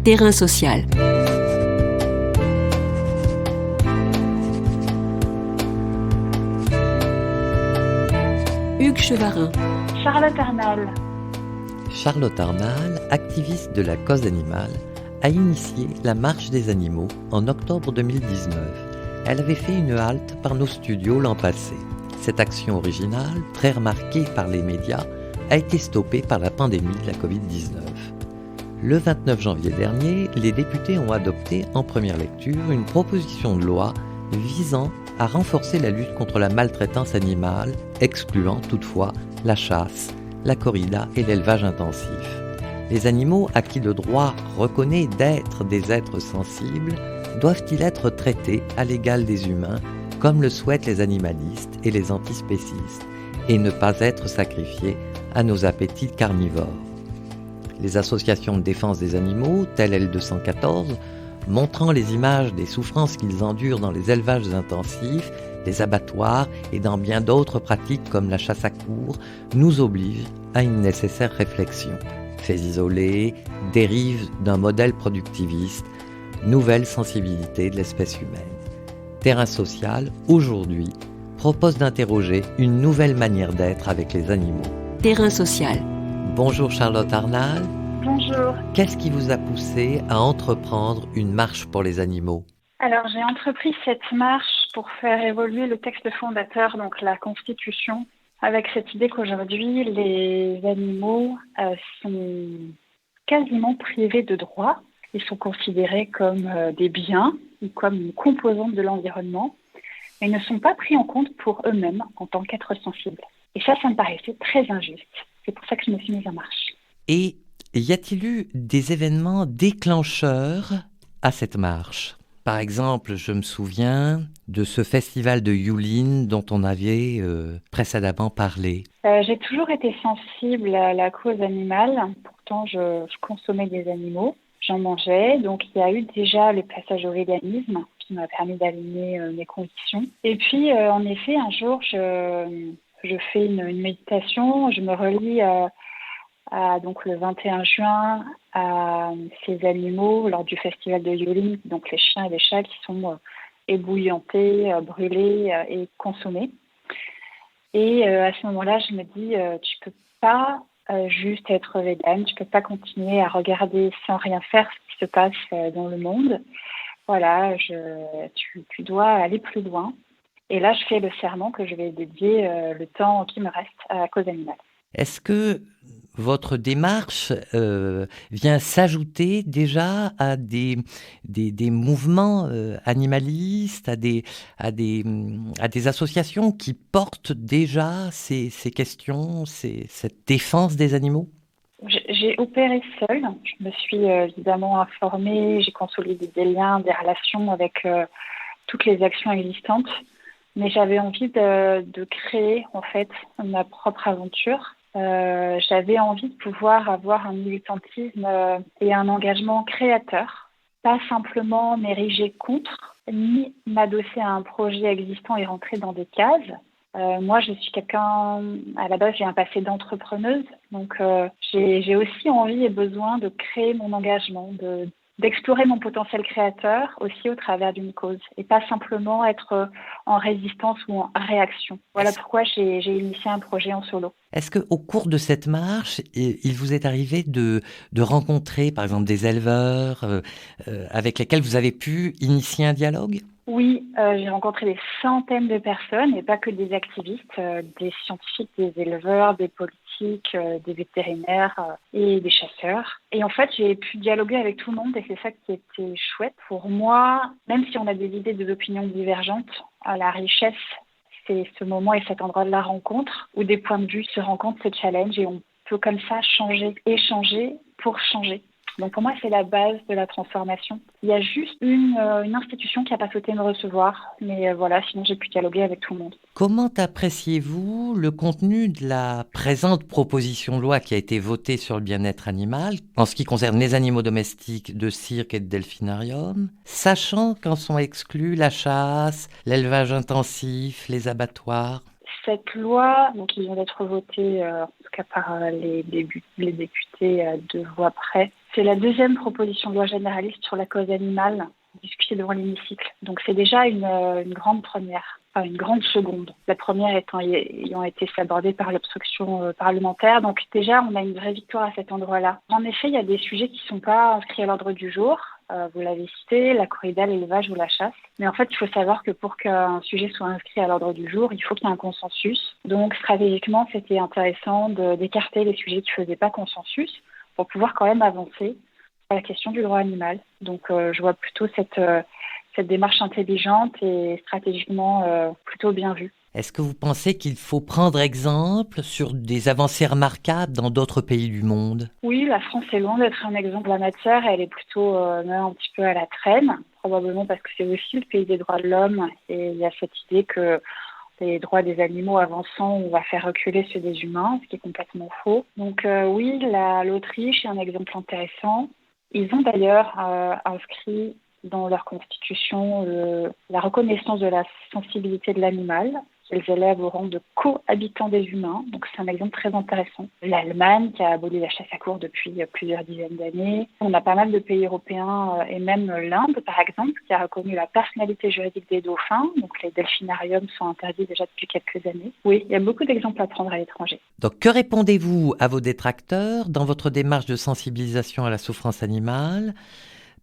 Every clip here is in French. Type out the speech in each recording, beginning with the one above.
Terrain social. Hugues Chevarin. Charlotte Arnal. Charlotte Arnal, activiste de la cause animale, a initié la Marche des animaux en octobre 2019. Elle avait fait une halte par nos studios l'an passé. Cette action originale, très remarquée par les médias, a été stoppée par la pandémie de la Covid-19. Le 29 janvier dernier, les députés ont adopté en première lecture une proposition de loi visant à renforcer la lutte contre la maltraitance animale, excluant toutefois la chasse, la corrida et l'élevage intensif. Les animaux à qui le droit reconnaît d'être des êtres sensibles doivent-ils être traités à l'égal des humains, comme le souhaitent les animalistes et les antispécistes, et ne pas être sacrifiés à nos appétits carnivores? Les associations de défense des animaux, telles L214, montrant les images des souffrances qu'ils endurent dans les élevages intensifs, les abattoirs et dans bien d'autres pratiques comme la chasse à courre, nous obligent à une nécessaire réflexion. Faits isolés, dérives d'un modèle productiviste, nouvelle sensibilité de l'espèce humaine. Terrain social, aujourd'hui, propose d'interroger une nouvelle manière d'être avec les animaux. Terrain social. Bonjour Charlotte Arnal. Bonjour. Qu'est-ce qui vous a poussé à entreprendre une marche pour les animaux? Alors, j'ai entrepris cette marche pour faire évoluer le texte fondateur, donc la Constitution, avec cette idée qu'aujourd'hui, les animaux sont quasiment privés de droits. Ils sont considérés comme des biens ou comme une composante de l'environnement, mais ils ne sont pas pris en compte pour eux-mêmes en tant qu'êtres sensibles. Et ça me paraissait très injuste. C'est pour ça que je me suis mise en marche. Et y a-t-il eu des événements déclencheurs à cette marche? Par exemple, je me souviens de ce festival de Yulin dont on avait précédemment parlé. J'ai toujours été sensible à la cause animale. Pourtant, je consommais des animaux. J'en mangeais. Donc, il y a eu déjà le passage au véganisme qui m'a permis d'aligner mes convictions. Et puis, en effet, un jour, je fais une méditation. Je me relie donc le 21 juin à ces animaux lors du festival de Yulin, donc les chiens et les chats qui sont ébouillantés, brûlés et consommés. Et à ce moment-là, je me dis, tu peux pas juste être végane, tu peux pas continuer à regarder sans rien faire ce qui se passe dans le monde. Voilà, tu dois aller plus loin. Et là, je fais le serment que je vais dédier le temps qui me reste à la cause animale. Est-ce que votre démarche vient s'ajouter déjà à des mouvements animalistes, à des associations qui portent déjà ces questions, cette défense des animaux? J'ai opéré seule. Je me suis évidemment informée, j'ai consolidé des liens, des relations avec toutes les actions existantes. Mais j'avais envie de créer en fait ma propre aventure. J'avais envie de pouvoir avoir un militantisme et un engagement créateur, pas simplement m'ériger contre, ni m'adosser à un projet existant et rentrer dans des cases. Moi, je suis quelqu'un, à la base, j'ai un passé d'entrepreneuse, donc j'ai aussi envie et besoin de créer mon engagement, d'explorer mon potentiel créateur aussi au travers d'une cause et pas simplement être en résistance ou en réaction. Voilà pourquoi j'ai initié un projet en solo. Est-ce qu'au cours de cette marche, il vous est arrivé de rencontrer par exemple des éleveurs avec lesquels vous avez pu initier un dialogue? Oui, j'ai rencontré des centaines de personnes et pas que des activistes, des scientifiques, des éleveurs, des politiques, des vétérinaires et des chasseurs. Et en fait, j'ai pu dialoguer avec tout le monde et c'est ça qui était chouette. Pour moi, même si on a des idées, des opinions divergentes, la richesse, c'est ce moment et cet endroit de la rencontre où des points de vue se rencontrent, se challenge et on peut comme ça changer, échanger pour changer. Donc pour moi, c'est la base de la transformation. Il y a juste une institution qui n'a pas souhaité me recevoir, mais voilà, sinon j'ai pu dialoguer avec tout le monde. Comment appréciez-vous le contenu de la présente proposition de loi qui a été votée sur le bien-être animal en ce qui concerne les animaux domestiques de cirque et de delphinarium, sachant qu'en sont exclus la chasse, l'élevage intensif, les abattoirs? Cette loi, qui vient d'être votée en tout cas par les députés à 2 voix près, C'est la deuxième proposition de loi généraliste sur la cause animale discutée devant l'hémicycle. Donc c'est déjà une grande première, enfin une grande seconde. La première ayant été sabordée par l'obstruction parlementaire. Donc déjà, on a une vraie victoire à cet endroit-là. En effet, il y a des sujets qui ne sont pas inscrits à l'ordre du jour. Vous l'avez cité, la corrida, l'élevage ou la chasse. Mais en fait, il faut savoir que pour qu'un sujet soit inscrit à l'ordre du jour, il faut qu'il y ait un consensus. Donc stratégiquement, c'était intéressant d'écarter les sujets qui ne faisaient pas consensus pour pouvoir quand même avancer sur la question du droit animal. Donc je vois plutôt cette démarche intelligente et stratégiquement plutôt bien vue. Est-ce que vous pensez qu'il faut prendre exemple sur des avancées remarquables dans d'autres pays du monde? Oui, la France est loin d'être un exemple en la matière. Elle est plutôt même un petit peu à la traîne, probablement parce que c'est aussi le pays des droits de l'homme. Et il y a cette idée que les droits des animaux avançant, on va faire reculer ceux des humains, ce qui est complètement faux. Donc oui, l'Autriche est un exemple intéressant. Ils ont d'ailleurs inscrit dans leur constitution la reconnaissance de la sensibilité de l'animal, qu'ils élèvent au rang de cohabitants des humains. Donc c'est un exemple très intéressant. L'Allemagne qui a aboli la chasse à courre depuis plusieurs dizaines d'années. On a pas mal de pays européens et même l'Inde par exemple qui a reconnu la personnalité juridique des dauphins. Donc les delphinariums sont interdits déjà depuis quelques années. Oui, il y a beaucoup d'exemples à prendre à l'étranger. Donc que répondez-vous à vos détracteurs dans votre démarche de sensibilisation à la souffrance animale?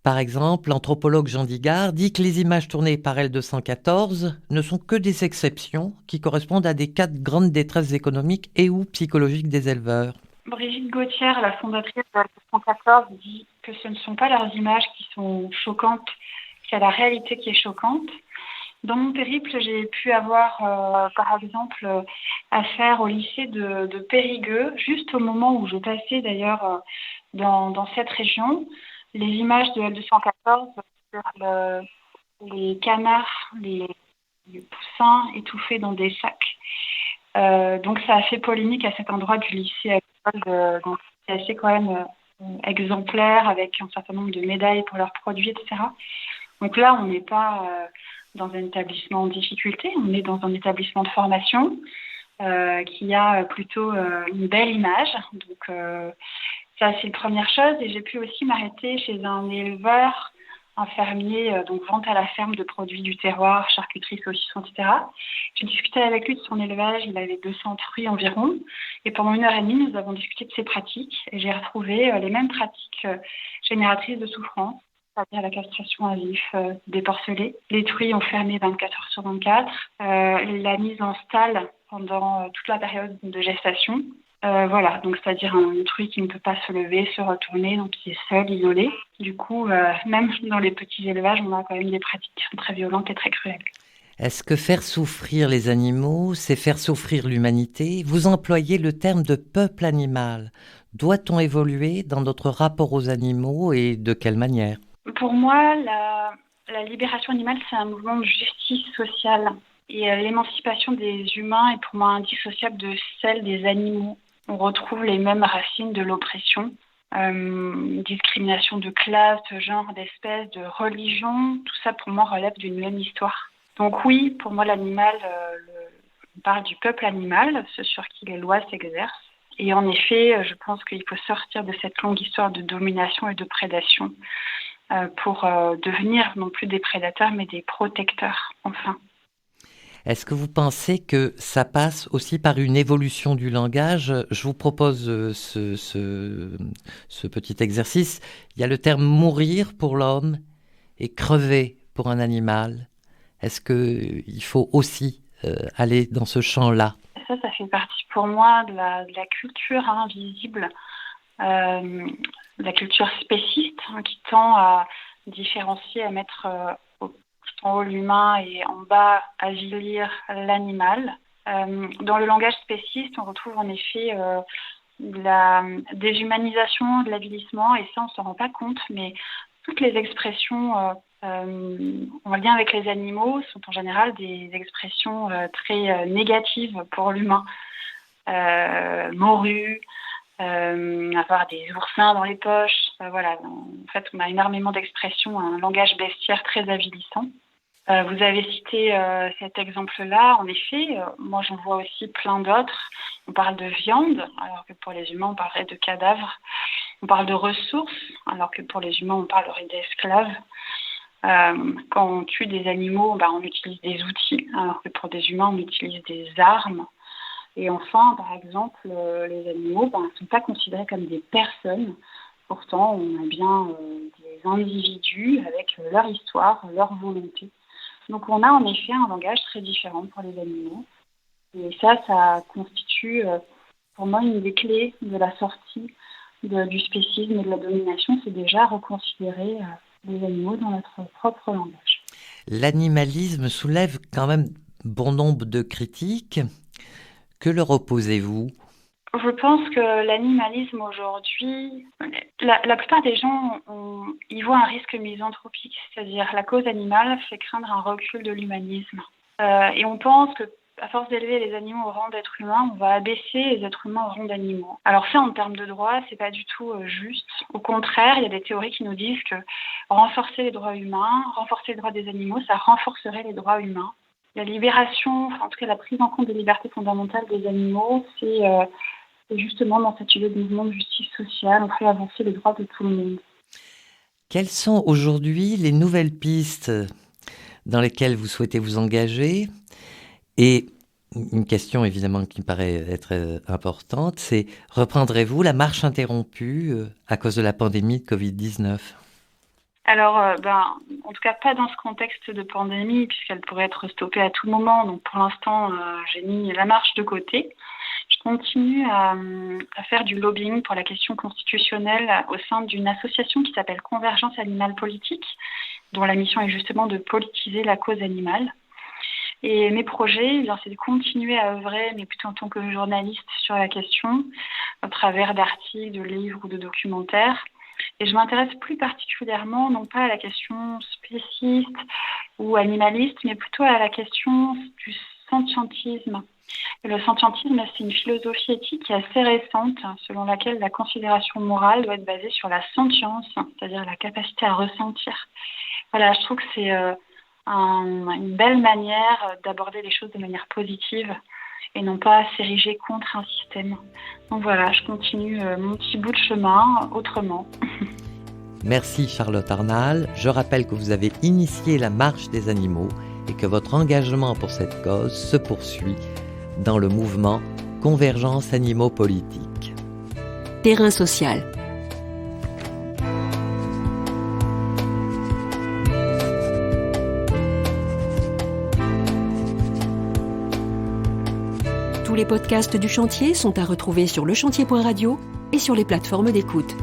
Par exemple, l'anthropologue Jean Digard dit que les images tournées par L214 ne sont que des exceptions qui correspondent à des cas de grande détresse économique et ou psychologique des éleveurs. Brigitte Gauthier, la fondatrice de L214, dit que ce ne sont pas leurs images qui sont choquantes, c'est la réalité qui est choquante. Dans mon périple, j'ai pu avoir, par exemple, affaire au lycée de Périgueux, juste au moment où je passais d'ailleurs dans cette région. Les images de L214 sur les canards, les poussins étouffés dans des sacs. Donc ça a fait polémique à cet endroit du lycée agricole. Donc c'est assez quand même exemplaire avec un certain nombre de médailles pour leurs produits, etc. Donc là, on n'est pas dans un établissement en difficulté, on est dans un établissement de formation qui a plutôt une belle image. Donc ça, c'est la première chose. Et j'ai pu aussi m'arrêter chez un éleveur, un fermier, donc vente à la ferme de produits du terroir, charcuterie, saucisson, etc. J'ai discuté avec lui de son élevage. Il avait 200 truies environ. Et pendant 1h30, nous avons discuté de ses pratiques. Et j'ai retrouvé les mêmes pratiques génératrices de souffrance, c'est-à-dire la castration à vif des porcelets, les truies enfermées 24 heures sur 24, la mise en stall pendant toute la période de gestation. Voilà, donc c'est-à-dire un truie qui ne peut pas se lever, se retourner, donc qui est seul, isolé. Du coup, même dans les petits élevages, on a quand même des pratiques qui sont très violentes et très cruelles. Est-ce que faire souffrir les animaux, c'est faire souffrir l'humanité? Vous employez le terme de peuple animal. Doit-on évoluer dans notre rapport aux animaux et de quelle manière? Pour moi, la libération animale, c'est un mouvement de justice sociale. Et l'émancipation des humains est pour moi indissociable de celle des animaux. On retrouve les mêmes racines de l'oppression, discrimination de classe, de genre, d'espèce, de religion. Tout ça, pour moi, relève d'une même histoire. Donc oui, pour moi, l'animal, on parle du peuple animal, ce sur qui les lois s'exercent. Et en effet, je pense qu'il faut sortir de cette longue histoire de domination et de prédation pour devenir non plus des prédateurs, mais des protecteurs, enfin. Est-ce que vous pensez que ça passe aussi par une évolution du langage? Je vous propose ce petit exercice. Il y a le terme mourir pour l'homme et crever pour un animal. Est-ce qu'il faut aussi aller dans ce champ-là? Ça fait partie pour moi de la culture invisible, de la culture spéciste qui tend à différencier, à mettre en haut l'humain et en bas avilir l'animal. Dans le langage spéciste, on retrouve en effet la déshumanisation, de l'avilissement, et ça on ne s'en rend pas compte, mais toutes les expressions en lien avec les animaux sont en général des expressions très négatives pour l'humain. Morue, avoir des oursins dans les poches, voilà. En fait, on a énormément d'expressions, un langage bestiaire très avilissant. Vous avez cité cet exemple-là. En effet, moi j'en vois aussi plein d'autres. On parle de viande, alors que pour les humains, on parlerait de cadavres. on parle de ressources, alors que pour les humains, on parlerait d'esclaves. Quand on tue des animaux, on utilise des outils, alors que pour des humains, on utilise des armes. Et enfin, par exemple, les animaux ne sont pas considérés comme des personnes. Pourtant, on a bien des individus avec leur histoire, leur volonté. Donc on a en effet un langage très différent pour les animaux. Et ça constitue pour moi une des clés de la sortie du spécisme et de la domination, c'est déjà reconsidérer les animaux dans notre propre langage. L'animalisme soulève quand même bon nombre de critiques. Que leur opposez-vous ? Je pense que l'animalisme aujourd'hui, la plupart des gens y voient un risque misanthropique, c'est-à-dire la cause animale fait craindre un recul de l'humanisme. Et on pense que à force d'élever les animaux au rang d'êtres humains, on va abaisser les êtres humains au rang d'animaux. Alors ça, en termes de droit, c'est pas du tout juste. Au contraire, il y a des théories qui nous disent que renforcer les droits humains, renforcer les droits des animaux, ça renforcerait les droits humains. La libération, en tout cas la prise en compte des libertés fondamentales des animaux, c'est justement dans cette idée de mouvement de justice sociale, on fait avancer les droits de tout le monde. Quelles sont aujourd'hui les nouvelles pistes dans lesquelles vous souhaitez vous engager ? Et une question évidemment qui me paraît être importante, c'est reprendrez-vous la marche interrompue à cause de la pandémie de Covid-19 ? Alors, en tout cas pas dans ce contexte de pandémie, puisqu'elle pourrait être stoppée à tout moment. Donc pour l'instant, j'ai mis la marche de côté. Je continue à faire du lobbying pour la question constitutionnelle au sein d'une association qui s'appelle Convergence Animale Politique, dont la mission est justement de politiser la cause animale. Et mes projets, c'est de continuer à œuvrer, mais plutôt en tant que journaliste sur la question, à travers d'articles, de livres ou de documentaires. Et je m'intéresse plus particulièrement, non pas à la question spéciste ou animaliste, mais plutôt à la question du sentientisme. Et le sentientisme, c'est une philosophie éthique qui est assez récente, selon laquelle la considération morale doit être basée sur la sentience, c'est-à-dire la capacité à ressentir. Voilà, je trouve que c'est une belle manière d'aborder les choses de manière positive et non pas s'ériger contre un système. Donc voilà, je continue mon petit bout de chemin autrement. Merci Charlotte Arnal. Je rappelle que vous avez initié la marche des animaux et que votre engagement pour cette cause se poursuit dans le mouvement Convergence Animaux Politique. Terrain social. Tous les podcasts du chantier sont à retrouver sur lechantier.radio et sur les plateformes d'écoute.